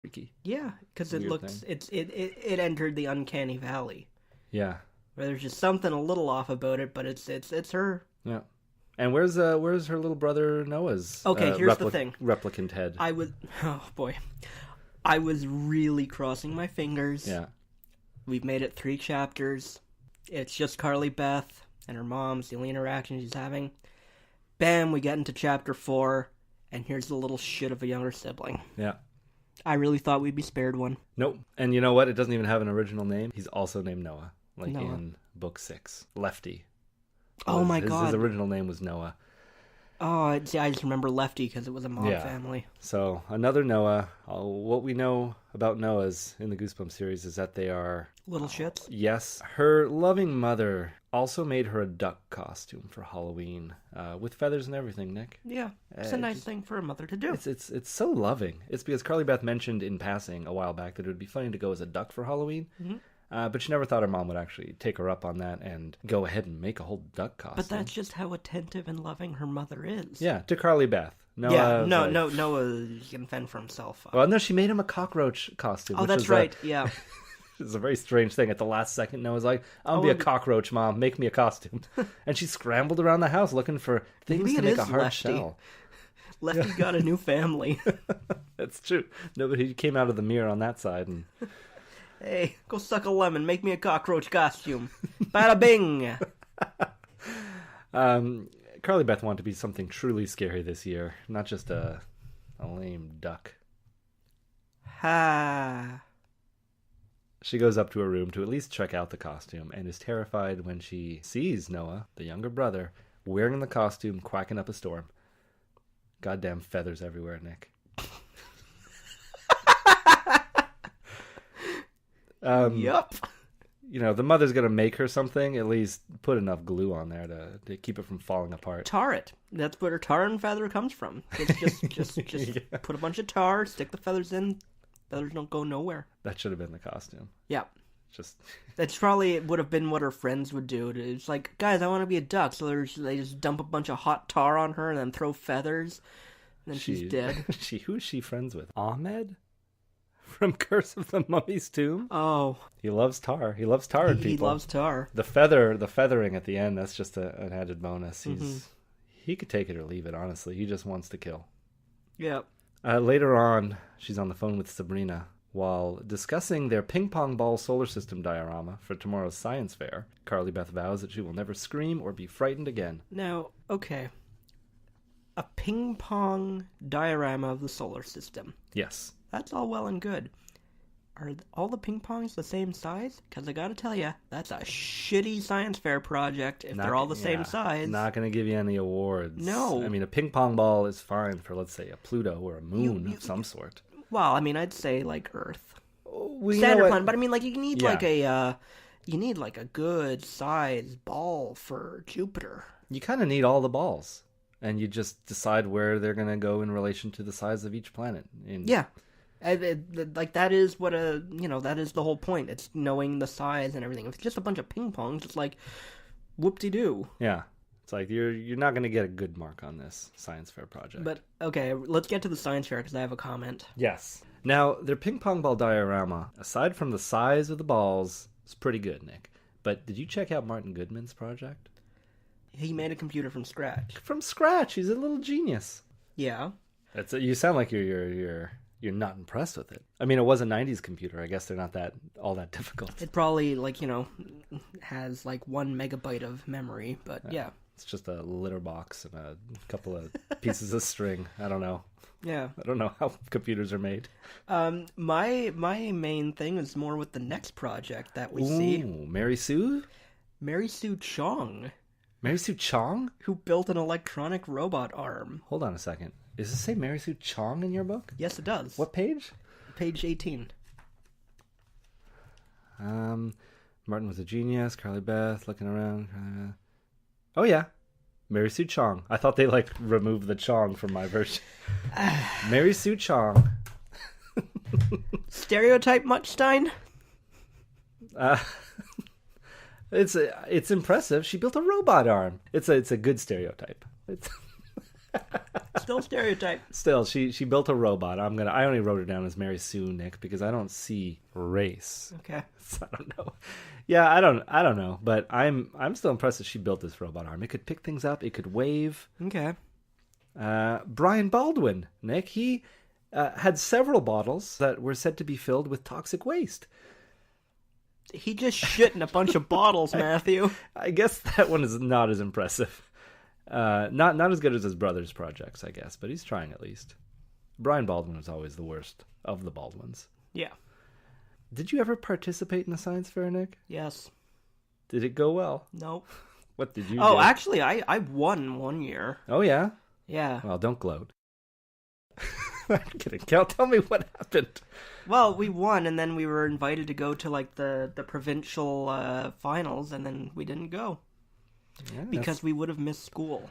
freaky. Yeah, because it Weird looks thing. it entered the uncanny valley. Yeah. Where there's just something a little off about it, but it's her. Yeah. And where's her little brother Noah's Okay, here's the thing. replicant head? Oh boy. I was really crossing my fingers. Yeah. We've made it 3 chapters. It's just Carly Beth and her mom's, the only interaction she's having. Bam, we get into chapter 4, and here's the little shit of a younger sibling. Yeah. I really thought we'd be spared one. Nope. And you know what? It doesn't even have an original name. He's also named Noah, like Noah. in book 6. Lefty. Oh my god. His original name was Noah. Oh, I just remember Lefty because it was a mob family. So another Noah. What we know about Noahs in the Goosebumps series is that they are... Little shits. Yes. Her loving mother also made her a duck costume for Halloween with feathers and everything, Nick. Yeah, it's a nice thing for a mother to do. It's so loving. It's because Carly Beth mentioned in passing a while back that it would be funny to go as a duck for Halloween. Mm-hmm. But she never thought her mom would actually take her up on that and go ahead and make a whole duck costume. But that's just how attentive and loving her mother is. Yeah, to Carly Beth. Noah, Noah can fend for himself. Well, no, she made him a cockroach costume. Oh, that's right. Yeah. It's a very strange thing. At the last second, Noah's like, I'll be a cockroach, Mom. Make me a costume. And she scrambled around the house looking for things Maybe to it make is a hard Lefty. shell. Lefty got a new family. That's true. Nobody came out of the mirror on that side. And Hey, go suck a lemon. Make me a cockroach costume. Bada bing. Carly Beth wanted to be something truly scary this year, not just a lame duck. Ha. She goes up to her room to at least check out the costume and is terrified when she sees Noah, the younger brother, wearing the costume, quacking up a storm. Goddamn feathers everywhere, Nick. Yup. You know, the mother's going to make her something, at least put enough glue on there to keep it from falling apart. Tar it. That's where tar and feather comes from. It's just Yeah. put a bunch of tar, stick the feathers in. Feathers don't go nowhere. That should have been the costume. Yeah. Just That's probably would have been what her friends would do. It's like, guys, I want to be a duck. So they just dump a bunch of hot tar on her and then throw feathers. And then she's dead. Who's she friends with? Ahmed? From Curse of the Mummy's Tomb? Oh. He loves tar. He loves tarred people. He loves tar. The feathering at the end, that's just an added bonus. He could take it or leave it, honestly. He just wants to kill. Yeah. Later on, she's on the phone with Sabrina while discussing their ping pong ball solar system diorama for tomorrow's science fair. Carly Beth vows that she will never scream or be frightened again. Now, okay. A ping pong diorama of the solar system. Yes. That's all well and good. Are all the ping pongs the same size? Because I gotta tell you, that's a shitty science fair project if they're all the same size. Not going to give you any awards. No. I mean, a ping pong ball is fine for, let's say, a Pluto or a moon of some sort. Well, I mean, I'd say like Earth. Well, Standard planet, but I mean, like, you need like a good size ball for Jupiter. You kind of need all the balls. And you just decide where they're going to go in relation to the size of each planet. Yeah. Like, that is what that is the whole point. It's knowing the size and everything. If it's just a bunch of ping pongs, it's like, whoop-de-doo. Yeah. It's like, you're not going to get a good mark on this science fair project. But, okay, let's get to the science fair, because I have a comment. Yes. Now, their ping pong ball diorama, aside from the size of the balls, is pretty good, Nick. But did you check out Martin Goodman's project? He made a computer from scratch. From scratch. He's a little genius. Yeah. You sound like you're not impressed with it. I mean, it was a 90s computer. I guess they're not all that difficult. It probably, has 1 megabyte of memory, but yeah. It's just a litter box and a couple of pieces of string. I don't know. Yeah. I don't know how computers are made. My main thing is more with the next project that we see. Mary Sue? Mary Sue Chong. Mary Sue Chong? Who built an electronic robot arm. Hold on a second. Does it say Mary Sue Chong in your book? Yes, it does. What page? Page 18. Martin was a genius. Carly Beth looking around. Oh, yeah. Mary Sue Chong. I thought they, removed the Chong from my version. Mary Sue Chong. Stereotype much, Stein? It's impressive. She built a robot arm. It's a good stereotype. Still stereotype. Still, she built a robot. I only wrote her down as Mary Sue, Nick, because I don't see race. Okay. So I don't know. Yeah, I don't know, but I'm still impressed that she built this robot arm. It could pick things up. It could wave. Okay. Brian Baldwin, Nick, he had several bottles that were said to be filled with toxic waste. He just shit in a bunch of bottles, Matthew. I guess that one is not as impressive. Not as good as his brother's projects, I guess, but he's trying at least. Brian Baldwin was always the worst of the Baldwins. Yeah. Did you ever participate in a science fair, Nick? Yes. Did it go well? Nope. What did you do? Oh, actually, I won one year. Oh, yeah? Yeah. Well, don't gloat. I'm kidding. Tell me what happened. Well, we won, and then we were invited to go to, like, the provincial finals, and then we didn't go. Yeah, because we would have missed school.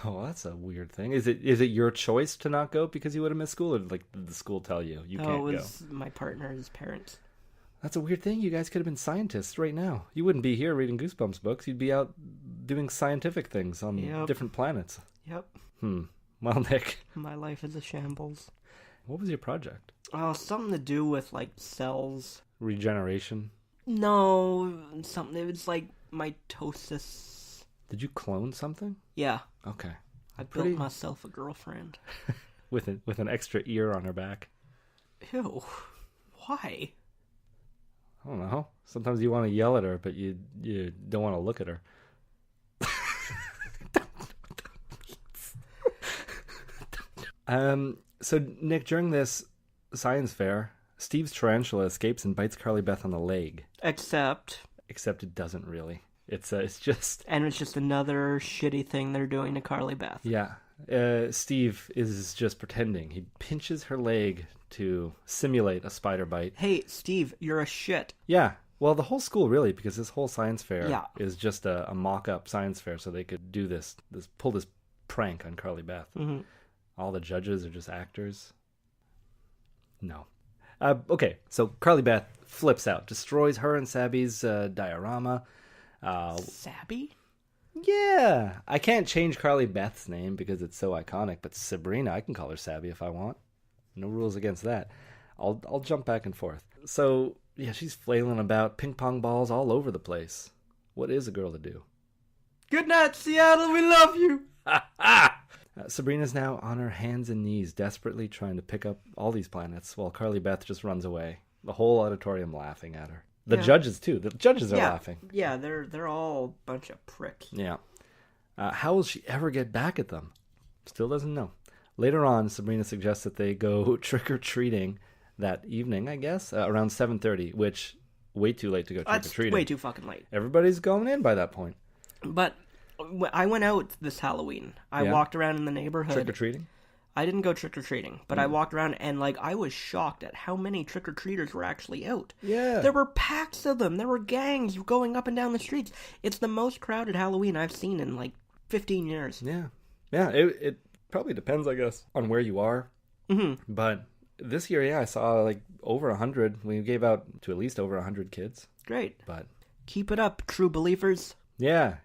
Oh, that's a weird thing. Is it your choice to not go because you would have missed school, or did the school tell you can't go? It was my partner's parents. That's a weird thing. You guys could have been scientists right now. You wouldn't be here reading Goosebumps books. You'd be out doing scientific things on different planets. Yep. Well, Nick. My life is a shambles. What was your project? Oh, something to do with, like, cells. Regeneration? No, something. It was like mitosis. Did you clone something? Yeah. Okay. I built myself a girlfriend. with an extra ear on her back. Ew. Why? I don't know. Sometimes you want to yell at her, but you don't want to look at her. So, Nick, during this science fair, Steve's tarantula escapes and bites Carly Beth on the leg. Except it doesn't really. It's just... And it's just another shitty thing they're doing to Carly Beth. Yeah. Steve is just pretending. He pinches her leg to simulate a spider bite. Hey, Steve, you're a shit. Yeah. Well, the whole school, really, because this whole science fair is just a mock-up science fair, so they could do pull this prank on Carly Beth. Mm-hmm. All the judges are just actors. No. Okay, so Carly Beth flips out, destroys her and Sabby's diorama. Sabby? Yeah. I can't change Carly Beth's name because it's so iconic, but Sabrina, I can call her Sabby if I want. No rules against that. I'll jump back and forth. So, yeah, she's flailing about, ping pong balls all over the place. What is a girl to do? Good night, Seattle. We love you. Ha ha! Sabrina's now on her hands and knees, desperately trying to pick up all these planets, while Carly Beth just runs away. The whole auditorium laughing at her. The judges, too. The judges are laughing. Yeah, they're all a bunch of pricks. Yeah. How will she ever get back at them? Still doesn't know. Later on, Sabrina suggests that they go trick-or-treating that evening, I guess, around 7:30, which, way too late to go trick-or-treating. Way too fucking late. Everybody's going in by that point. But I went out this Halloween. I walked around in the neighborhood. Trick-or-treating? I didn't go trick-or-treating, but I walked around and, like, I was shocked at how many trick-or-treaters were actually out. Yeah. There were packs of them. There were gangs going up and down the streets. It's the most crowded Halloween I've seen in, like, 15 years. Yeah. Yeah, it probably depends, I guess, on where you are. Mm-hmm. But this year, I saw, like, over 100. We gave out to at least over 100 kids. Great. But keep it up, true believers. Yeah.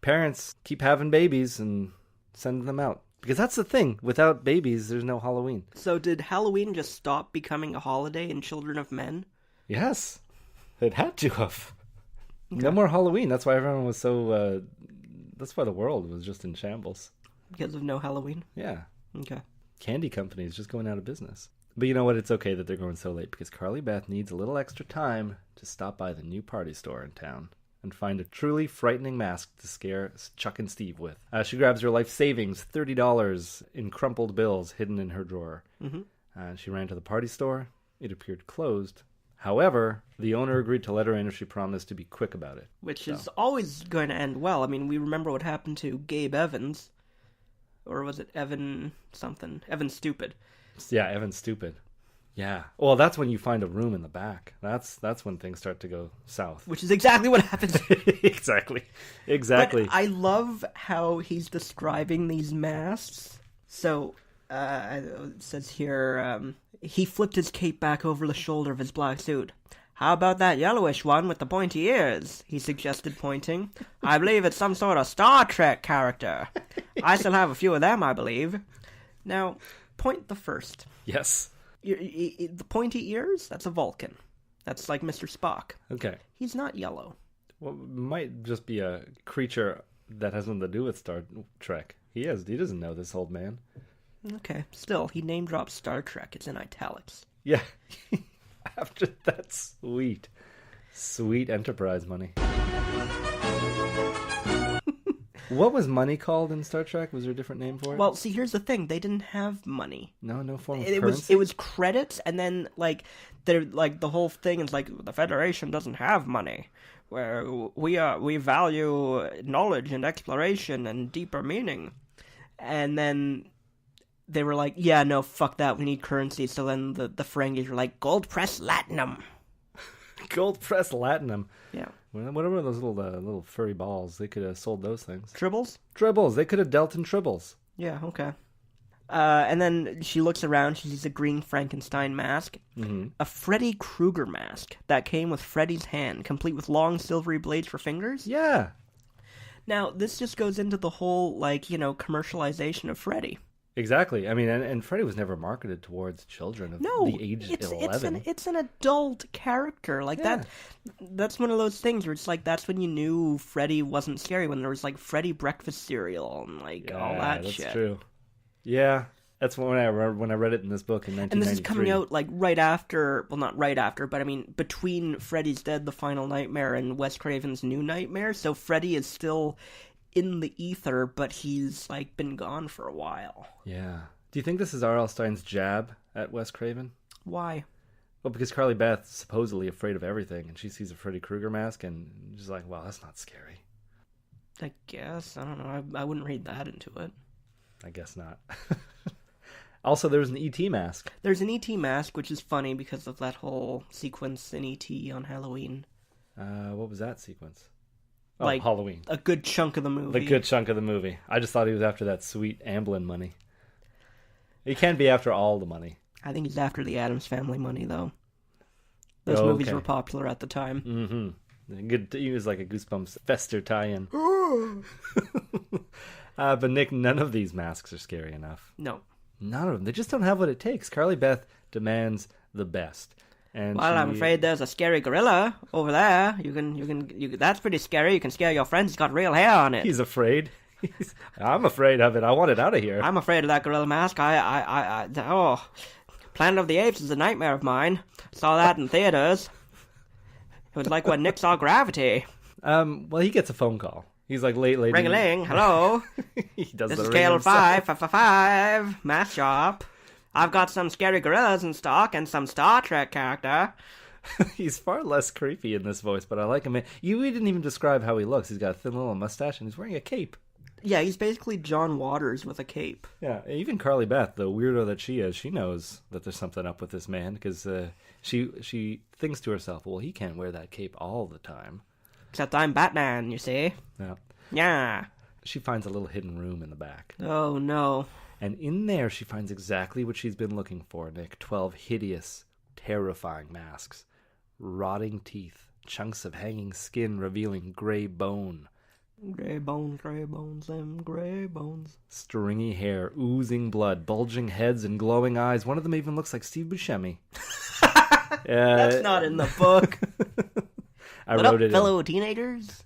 Parents, keep having babies and send them out. Because that's the thing. Without babies, there's no Halloween. So did Halloween just stop becoming a holiday in Children of Men? Yes. It had to have. Okay. No more Halloween. That's why everyone was so... that's why the world was just in shambles. Because of no Halloween? Yeah. Okay. Candy companies just going out of business. But you know what? It's okay that they're going so late because Carly Beth needs a little extra time to stop by the new party store in town and find a truly frightening mask to scare Chuck and Steve with. She grabs her life savings, $30 in crumpled bills hidden in her drawer. Mm-hmm. She ran to the party store. It appeared closed. However, the owner agreed to let her in if she promised to be quick about it. Which is always going to end well. I mean, we remember what happened to Gabe Evans. Or was it Evan something? Evan Stupid. Yeah, Evan Stupid. Yeah. Well, that's when you find a room in the back. That's when things start to go south. Which is exactly what happens. Exactly. But I love how he's describing these masks. So, it says here, he flipped his cape back over the shoulder of his black suit. How about that yellowish one with the pointy ears? He suggested, pointing. I believe it's some sort of Star Trek character. I still have a few of them, I believe. Now, point the first. Yes. The pointy ears? That's a Vulcan. That's like Mr. Spock. Okay. He's not yellow. Well, might just be a creature that has nothing to do with Star Trek. He doesn't know this old man. Okay. Still, he name drops Star Trek. It's in italics. Yeah. After that, sweet. Sweet Enterprise money. What was money called in Star Trek? Was there a different name for it? Well, see, here's the thing. They didn't have money. No form of It currency? was credits, and then like they're like the whole thing is like the Federation doesn't have money, where we value knowledge and exploration and deeper meaning, and then they were like, yeah, no, fuck that, we need currency. So then the Ferengis were like, gold press latinum. Gold press latinum. Yeah, Whatever those little furry balls, they could have sold those things. tribbles. Tribbles. They could have dealt in tribbles. Yeah, okay. And then she looks around. She sees a green Frankenstein mask, a Freddy Krueger mask that came with Freddy's hand, complete with long silvery blades for fingers. Yeah. Now, this just goes into the whole, like, commercialization of Freddy. Exactly. I mean, and Freddy was never marketed towards children of the age of 11. It's an adult character. Like, Yeah. that's one of those things where it's like, that's when you knew Freddy wasn't scary, when there was, like, Freddy breakfast cereal and, like, all that shit. That's true. Yeah. That's when I read it in this book in 1993. And this is coming out, like, right after, well, not right after, but I mean, between Freddy's Dead, The Final Nightmare, and Wes Craven's New Nightmare, so Freddy is still in the ether, but he's, like, been gone for a while. Yeah. Do you think this is R.L. Stein's jab at Wes Craven? Why? Well, because Carly Beth's supposedly afraid of everything, and she sees a Freddy Krueger mask, and she's like, well, that's not scary. I guess. I don't know. I wouldn't read that into it. I guess not. Also, there's an E.T. mask. There's an E.T. mask, which is funny because of that whole sequence in E.T. on Halloween. What was that sequence? Oh, Like, Halloween. A good chunk of the movie. The good chunk of the movie. I just thought he was after that sweet Amblin money. He can't be after all the money. I think he's after the Addams Family money, though. Those Okay. movies were popular at the time. Mm-hmm. Good. He was like a Goosebumps Fester tie-in. But Nick, none of these masks are scary enough. No. None of them. They just don't have what it takes. Carly Beth demands the best. And Well, I'm afraid there's a scary gorilla over there. You can. That's pretty scary. You can scare your friends. He's got real hair on it. He's afraid. I'm afraid of it. I want it out of here. I'm afraid of that gorilla mask. Oh, Planet of the Apes is a nightmare of mine. Saw that in theaters. It was like when Nick saw Gravity. Well, he gets a phone call. He's like, late. Ring-a-ling, hello. He does This the is ring himself. KL5, Mask Shop. I've got some scary gorillas in stock and some Star Trek character. He's far less creepy in this voice, but I like him. We didn't even describe how he looks. He's got a thin little mustache and he's wearing a cape. Yeah, he's basically John Waters with a cape. Yeah, even Carly Beth, the weirdo that she is, she knows that there's something up with this man because she thinks to herself, well, he can't wear that cape all the time. Except I'm Batman, you see. Yeah. Yeah. She finds a little hidden room in the back. Oh, no. And in there, she finds exactly what she's been looking for, Nick. 12 hideous, terrifying masks. Rotting teeth. Chunks of hanging skin revealing gray bone. Gray bones, them gray bones. Stringy hair, oozing blood, bulging heads, and glowing eyes. One of them even looks like Steve Buscemi. That's not in the book. I What wrote up, it fellow teenagers?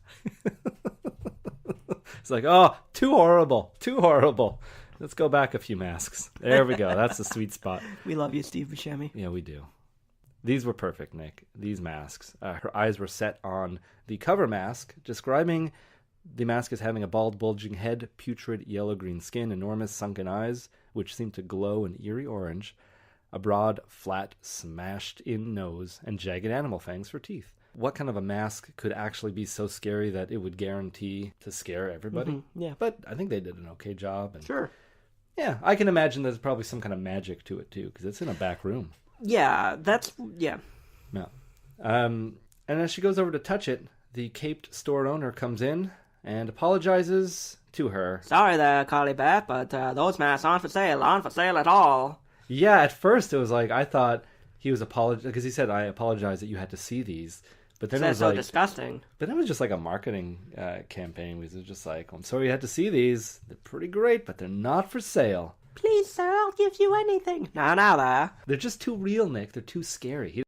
It's like, oh, too horrible. Let's go back a few masks. There we go. That's the sweet spot. We love you, Steve Buscemi. Yeah, we do. These were perfect, Nick. These masks. Her eyes were set on the cover mask, describing the mask as having a bald, bulging head, putrid yellow-green skin, enormous sunken eyes, which seemed to glow an eerie orange, a broad, flat, smashed-in nose, and jagged animal fangs for teeth. What kind of a mask could actually be so scary that it would guarantee to scare everybody? Mm-hmm, yeah. But I think they did an okay job. And Sure. yeah, I can imagine there's probably some kind of magic to it, too, because it's in a back room. Yeah, yeah. Yeah. And as she goes over to touch it, the caped store owner comes in and apologizes to her. Sorry there, Carly Beth, but those masks aren't for sale at all. Yeah, at first it was like, I thought he was because he said, "I apologize that you had to see these." But then it That's was so like, disgusting. but it was just like a marketing campaign. It was just like, "I'm sorry you had to see these. They're pretty great, but they're not for sale." Please, sir, I'll give you anything. No, there. They're just too real, Nick. They're too scary.